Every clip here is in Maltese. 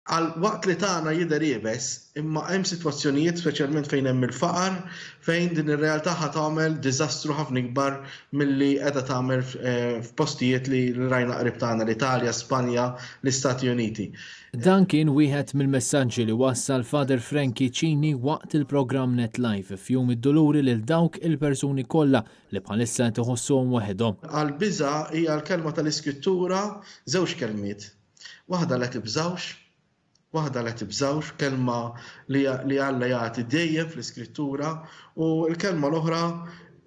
Waqt li tagħna jidher jibes, imma hemm sitwazzjonijiet speċjalment fejn hemm il-faqar, fejn din ir-realtà ħad tagħmel diżastru ħafna ikbar milli qiegħda tagħmel f'postijiet li rajna qrib tagħna l-Italja, Spanja, l-Istati Uniti. Dan kien wieħed mill-messaġġi li wassal Father Frankie Cini waqt il-programm Net Life f'jum id-doluri lil dawk il-persuni kollha li bħalissa tħossuhom waħedhom. Għall-biża' hija l-kelma tal-Iskrittura żewġ kelmiet. Waħda la tibżawx, kelma li Alla jagħti dejjem fl-Iskrittura u l-kelma l-oħra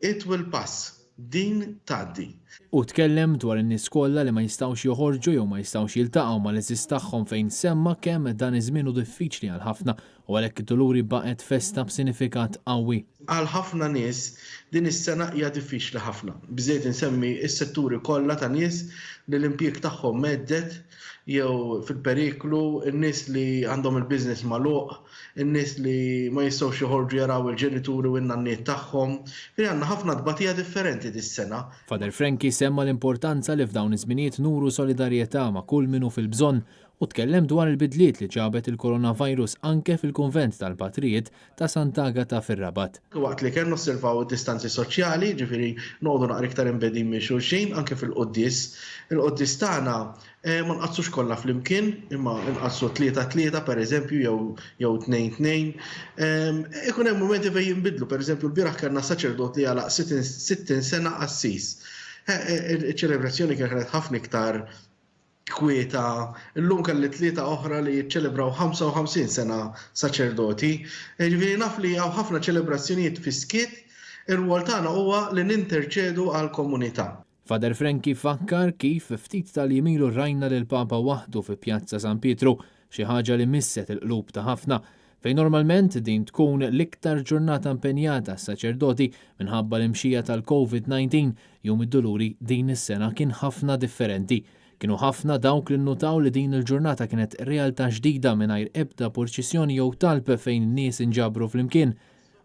it will pass. Din tgħaddi. U tkellem dwar in-nies kollha li ma jistgħux joħorġu jew ma jistgħux jiltaqgħu mal-eżis tagħhom fejn semma kemm dan iż-żmien hu diffiċli għal ħafna u għalhekk id-doluri baqgħet festa b'sinifikat qawwi. Għal ħafna nies din is-sena hija diffiċli ħafna. Biżejjed insemmi s-setturi kollha ta' nies li l-impjieg tagħhom meddet jew fil-periklu, in-nies li għandhom il-business magħluq, in-nies li ma jistgħux joħorġu jaraw il-ġenituri u n-nanniet tagħhom. Għandna ħafna tbatija differenti dis-sena. Father Frankie semma l-importanza li f'dawn iż-żminijiet nuru solidarjetà ma' kull minnu fil-bżonn u tkellem dwar il-bidliet li ġabet il-coronavirus anke fil-Kunvent tal-Patrijiet ta' Sant'Agata fir-Rabat. Waqt li kellna osservaw id-distanzi soċjali, ġifieri noqogħdu naqra iktar inbedin minn xulxin anke fil-quddies. Il-quddies tagħna ma nqassux kollha flimkien, imma nqassu 3-3 pereżempju jew 2-2. Ikun hemm mumenti fejn jinbidlu, pereżempju l-bieraħ kellna saċerdot li għalaq 60 sena assis. Iċ-ċelebrazzjoni kienet ħafna iktar kwieta, illum kelli 3 oħra li jiċċelebraw 55 sena saċerdoti. Ġifieri naf li hawn ħafna ċelebrazzjonijiet fi skiet, ir-rwol tagħna huwa li ninterċedu għall-komunità. Father Frankie fakkar kif ftit tal-jimilu rajna lil Papa waħdu fi Pjazza San Pietru, xi ħaġa li misset il-qlub ta' ħafna, fejn normalment din tkun l-iktar ġurnata impenjata s-saċerdoti minħabba l-imxija tal-COVID-19 jum id-doluri din is-sena kien ħafna differenti. Kienu ħafna dawk li nnutaw li din il-ġurnata kienet realtà ġdida mingħajr ebda purċissjoni jew talb fejn in-nies inġabru flimkien.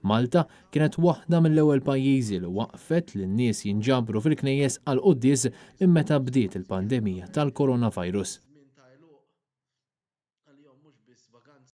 Malta kienet waħda mill-ewwel pajjiżi li waqfet li n-nies jinġabru fil-knejjes għal qudies minn meta bdiet il-pandemija tal-coronavirus.